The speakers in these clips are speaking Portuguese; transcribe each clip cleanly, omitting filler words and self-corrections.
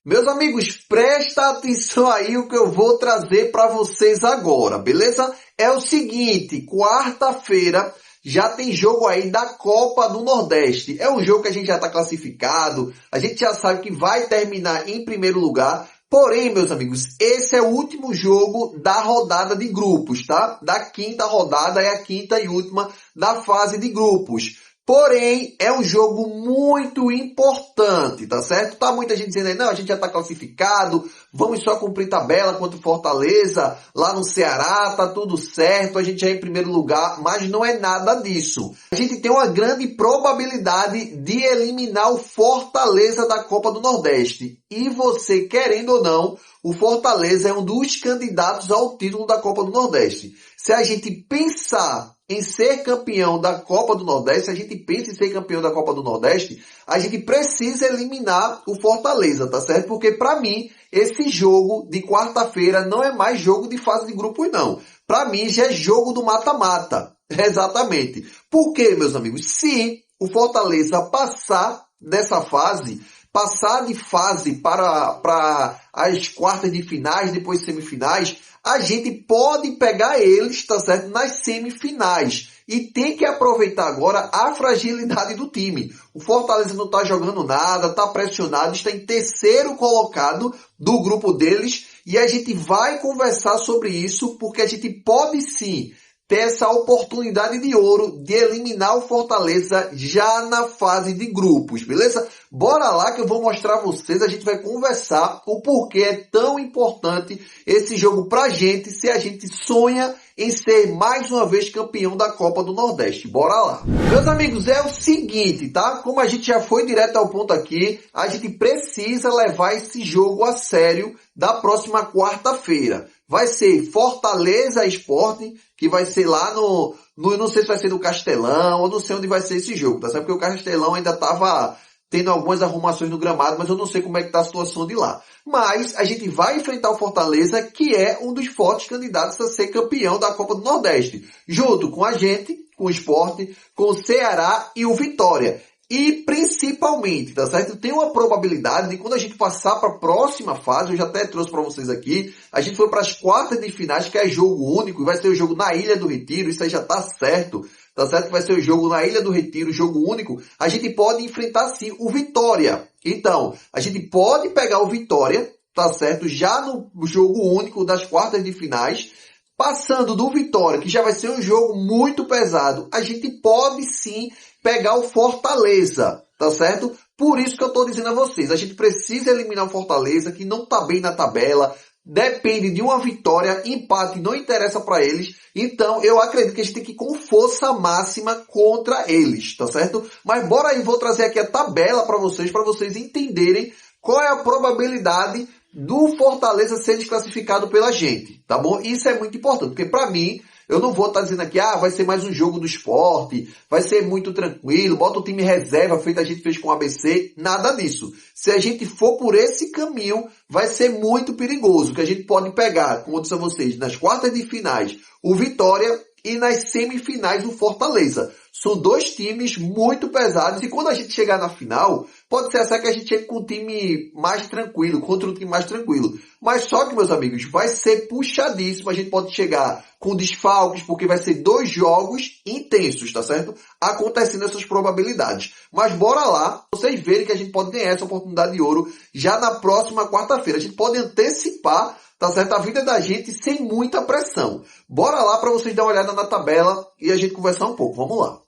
Meus amigos, presta atenção aí o que eu vou trazer para vocês agora, beleza? É o seguinte, quarta-feira já tem jogo aí da Copa do Nordeste. É um jogo que a gente já está classificado, a gente já sabe que vai terminar em primeiro lugar. Porém, meus amigos, esse é o último jogo da rodada de grupos, tá? Da quinta rodada, é a quinta e última da fase de grupos. Porém, é um jogo muito importante, tá certo? Tá muita gente dizendo aí, não, a gente já tá classificado, vamos só cumprir tabela contra o Fortaleza, lá no Ceará, tá tudo certo, a gente já é em primeiro lugar, mas não é nada disso. A gente tem uma grande probabilidade de eliminar o Fortaleza da Copa do Nordeste. E você, querendo ou não, o Fortaleza é um dos candidatos ao título da Copa do Nordeste. Se a gente pensar em ser campeão da Copa do Nordeste, se a gente pensa em ser campeão da Copa do Nordeste, a gente precisa eliminar o Fortaleza, tá certo? Porque para mim, esse jogo de quarta-feira não é mais jogo de fase de grupos, não. Para mim, já é jogo do mata-mata. Exatamente. Por quê, meus amigos? Se o Fortaleza passar dessa fase, passar de fase para as quartas de finais, depois semifinais, a gente pode pegar eles, tá certo, nas semifinais. E tem que aproveitar agora a fragilidade do time. O Fortaleza não está jogando nada, está pressionado, está em terceiro colocado do grupo deles. E a gente vai conversar sobre isso, porque a gente pode sim ter essa oportunidade de ouro de eliminar o Fortaleza já na fase de grupos, beleza? Bora lá que eu vou mostrar a vocês, a gente vai conversar o porquê é tão importante esse jogo pra gente, se a gente sonha em ser mais uma vez campeão da Copa do Nordeste. Bora lá. Meus amigos, é o seguinte, tá? Como a gente já foi direto ao ponto aqui, a gente precisa levar esse jogo a sério da próxima quarta-feira. Vai ser Fortaleza Sport, que vai ser lá no não sei se vai ser no Castelão, ou não sei onde vai ser esse jogo, tá certo? Porque o Castelão ainda estava tendo algumas arrumações no gramado, mas eu não sei como é que está a situação de lá. Mas a gente vai enfrentar o Fortaleza, que é um dos fortes candidatos a ser campeão da Copa do Nordeste, junto com a gente, com o Sport, com o Ceará e o Vitória. E principalmente, tá certo? Tem uma probabilidade de quando a gente passar para a próxima fase, eu já até trouxe para vocês aqui, a gente foi para as quartas de finais, que é jogo único, e vai ser o jogo na Ilha do Retiro, isso aí já tá certo. Tá certo que vai ser o jogo na Ilha do Retiro, jogo único. A gente pode enfrentar sim o Vitória. Então, a gente pode pegar o Vitória, tá certo? Já no jogo único das quartas de finais. Passando do Vitória, que já vai ser um jogo muito pesado, a gente pode sim pegar o Fortaleza, tá certo? Por isso que eu tô dizendo a vocês, a gente precisa eliminar o Fortaleza, que não tá bem na tabela, depende de uma vitória, empate não interessa para eles. Então, eu acredito que a gente tem que ir com força máxima contra eles, tá certo? Mas bora aí, vou trazer aqui a tabela para vocês entenderem qual é a probabilidade do Fortaleza ser desclassificado pela gente, tá bom? Isso é muito importante, porque para mim, eu não vou estar dizendo aqui, vai ser mais um jogo do Sport, vai ser muito tranquilo, bota o time reserva, feito a gente fez com o ABC, nada disso. Se a gente for por esse caminho, vai ser muito perigoso, que a gente pode pegar, como eu disse a vocês, nas quartas de finais, o Vitória e nas semifinais o Fortaleza. São dois times muito pesados e quando a gente chegar na final, pode ser até que a gente chegue com um time mais tranquilo, contra um time mais tranquilo. Mas só que, meus amigos, vai ser puxadíssimo. A gente pode chegar com desfalques, porque vai ser dois jogos intensos, tá certo? Acontecendo essas probabilidades. Mas bora lá, vocês verem que a gente pode ter essa oportunidade de ouro já na próxima quarta-feira. A gente pode antecipar, tá certo? A vida da gente sem muita pressão. Bora lá para vocês dar uma olhada na tabela e a gente conversar um pouco. Vamos lá.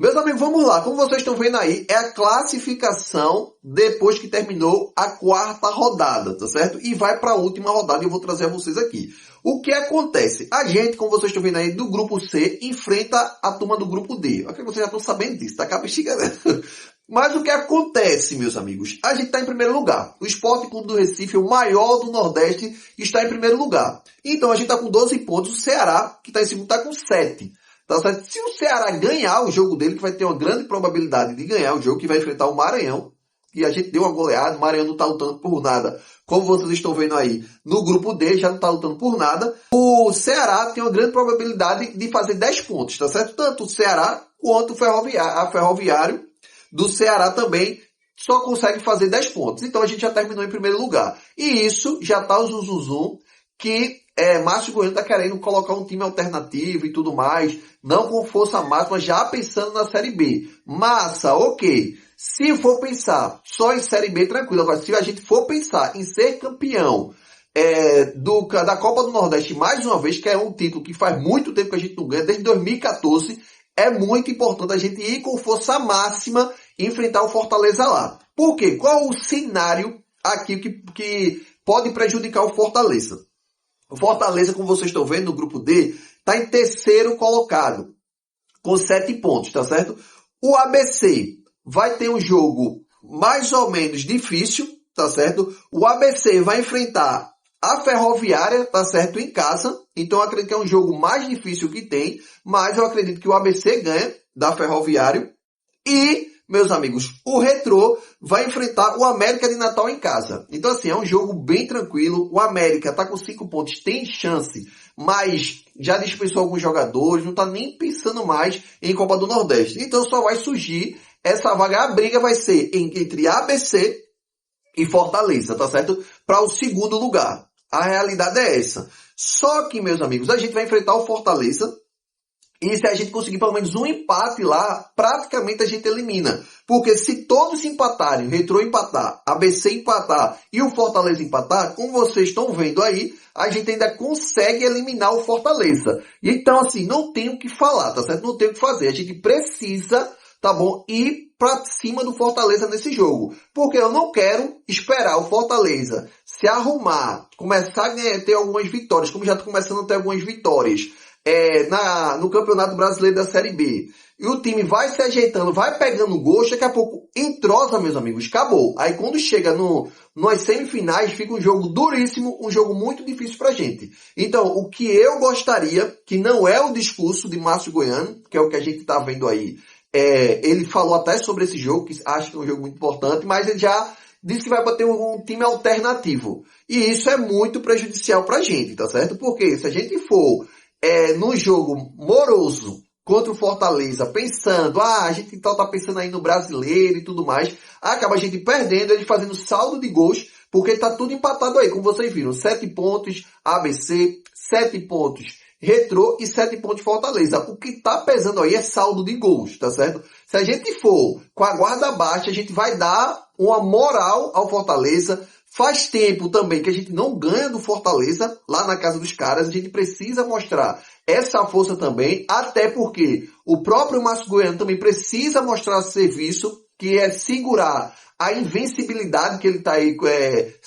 Meus amigos, vamos lá. Como vocês estão vendo aí, é a classificação depois que terminou a quarta rodada, tá certo? E vai para a última rodada e eu vou trazer a vocês aqui. O que acontece? A gente, como vocês estão vendo aí, do grupo C, enfrenta a turma do grupo D. Aqui vocês já estão sabendo disso, tá cabexiga, né? Mas o que acontece, meus amigos? A gente está em primeiro lugar. O Sport Clube do Recife, o maior do Nordeste, está em primeiro lugar. Então a gente está com 12 pontos. O Ceará, que está em segundo, está com 7. Tá certo? Se o Ceará ganhar o jogo dele, que vai ter uma grande probabilidade de ganhar o jogo, que vai enfrentar o Maranhão, e a gente deu uma goleada, o Maranhão não está lutando por nada. Como vocês estão vendo aí, no grupo D já não está lutando por nada. O Ceará tem uma grande probabilidade de fazer 10 pontos, tá certo? Tanto o Ceará quanto o Ferroviário do Ceará também só consegue fazer 10 pontos. Então a gente já terminou em primeiro lugar. E isso já tá o zum que Márcio Goiano está querendo colocar um time alternativo e tudo mais, não com força máxima, já pensando na Série B. Massa, ok. Se for pensar só em Série B, tranquilo. Agora, se a gente for pensar em ser campeão da Copa do Nordeste mais uma vez, que é um título que faz muito tempo que a gente não ganha, desde 2014, é muito importante a gente ir com força máxima e enfrentar o Fortaleza lá. Por quê? Qual o cenário aqui que pode prejudicar o Fortaleza? O Fortaleza, como vocês estão vendo no grupo D, está em terceiro colocado, com 7 pontos, tá certo? O ABC vai ter um jogo mais ou menos difícil, tá certo? O ABC vai enfrentar a Ferroviária, tá certo? Em casa. Então eu acredito que é um jogo mais difícil que tem, mas eu acredito que o ABC ganha da Ferroviária. E, meus amigos, o Retrô vai enfrentar o América de Natal em casa. Então, assim, é um jogo bem tranquilo. O América tá com 5 pontos, tem chance, mas já dispensou alguns jogadores, não tá nem pensando mais em Copa do Nordeste. Então, só vai surgir essa vaga. A briga vai ser entre ABC e Fortaleza, tá certo? Para o segundo lugar. A realidade é essa. Só que, meus amigos, a gente vai enfrentar o Fortaleza. E se a gente conseguir pelo menos um empate lá, praticamente a gente elimina. Porque se todos empatarem, o Retrô empatar, ABC empatar e o Fortaleza empatar, como vocês estão vendo aí, a gente ainda consegue eliminar o Fortaleza. E então, assim, não tem o que falar, tá certo? Não tem o que fazer. A gente precisa, tá bom, ir pra cima do Fortaleza nesse jogo. Porque eu não quero esperar o Fortaleza se arrumar, começar a ter algumas vitórias, como já está começando a ter algumas vitórias, no Campeonato Brasileiro da Série B. E o time vai se ajeitando, vai pegando gosto, daqui a pouco entrosa, meus amigos, acabou. Aí quando chega nas semifinais, fica um jogo duríssimo, um jogo muito difícil pra gente. Então, o que eu gostaria, que não é o discurso de Márcio Goiano, que é o que a gente tá vendo aí, ele falou até sobre esse jogo, que acho que é um jogo muito importante, mas ele já disse que vai bater um time alternativo. E isso é muito prejudicial pra gente, tá certo? Porque se a gente for no jogo moroso contra o Fortaleza, pensando, a gente então tá pensando aí no brasileiro e tudo mais, acaba a gente perdendo, ele fazendo saldo de gols, porque tá tudo empatado aí, como vocês viram, 7 pontos ABC, 7 pontos Retrô e 7 pontos Fortaleza. O que tá pesando aí é saldo de gols, tá certo? Se a gente for com a guarda baixa, a gente vai dar uma moral ao Fortaleza. Faz tempo também que a gente não ganha do Fortaleza lá na casa dos caras. A gente precisa mostrar essa força também, até porque o próprio Márcio Goiano também precisa mostrar serviço, que é segurar a invencibilidade que ele está aí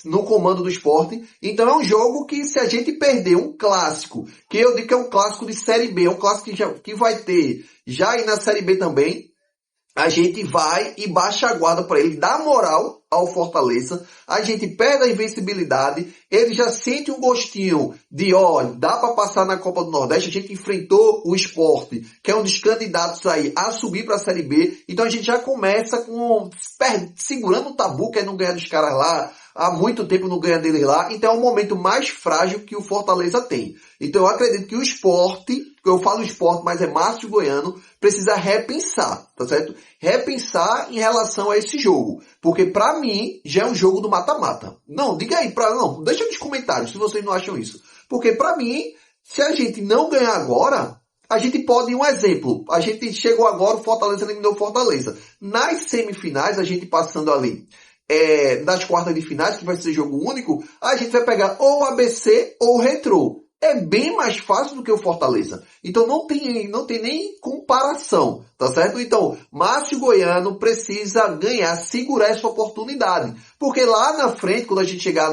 no comando do Sport. Então é um jogo que, se a gente perder um clássico, que eu digo que é um clássico de Série B, é um clássico que vai ter já aí na Série B também, a gente vai e baixa a guarda para ele, dá moral ao Fortaleza, a gente perde a invencibilidade, ele já sente um gostinho de, dá para passar na Copa do Nordeste, a gente enfrentou o Sport, que é um dos candidatos aí a subir para a Série B, então a gente já começa segurando o tabu, que é não ganhar dos caras lá, há muito tempo não ganha deles lá, então é o momento mais frágil que o Fortaleza tem. Então eu acredito que o Sport, eu falo Sport, mas é Márcio Goiano, precisa repensar, tá certo? Repensar em relação a esse jogo. Porque pra mim, já é um jogo do mata-mata. Não, diga aí, deixa nos comentários se vocês não acham isso. Porque pra mim, se a gente não ganhar agora, a gente pode ir um exemplo. A gente chegou agora, o Fortaleza eliminou o Fortaleza. Nas semifinais, a gente passando ali, nas quartas de finais, que vai ser jogo único, a gente vai pegar ou o ABC ou o Retrô. É bem mais fácil do que o Fortaleza. Então não tem nem comparação, tá certo? Então, Márcio Goiano precisa ganhar, segurar essa oportunidade. Porque lá na frente, quando a gente chegar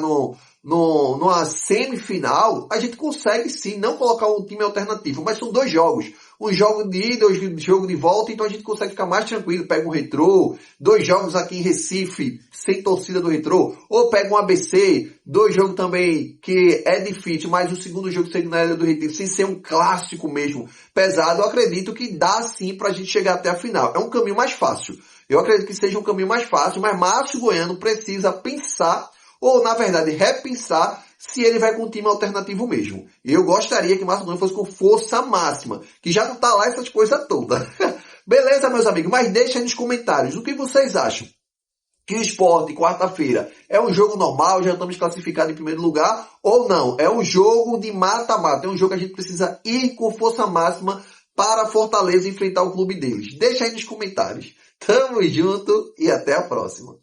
numa semifinal, a gente consegue sim não colocar um time alternativo, mas são 2 jogos. Um jogo de ida, um jogo de volta, então a gente consegue ficar mais tranquilo. Pega um Retrô, 2 jogos aqui em Recife, sem torcida do Retrô, ou pega um ABC, 2 jogos também que é difícil, mas o segundo jogo sendo na Ilha do Retiro, sem ser um clássico mesmo, pesado, eu acredito que dá sim pra gente chegar até a final. É um caminho mais fácil. Eu acredito que seja um caminho mais fácil, mas Márcio Goiano precisa pensar, ou na verdade repensar, se ele vai com um time alternativo mesmo. Eu gostaria que o Márcio Goiano fosse com força máxima, que já não tá lá essas coisas todas. Beleza, meus amigos? Mas deixa aí nos comentários o que vocês acham. que o Sport, quarta-feira, é um jogo normal, já estamos classificados em primeiro lugar, ou não? É um jogo de mata-mata, é um jogo que a gente precisa ir com força máxima para a Fortaleza enfrentar o clube deles. Deixa aí nos comentários. Tamo junto e até a próxima.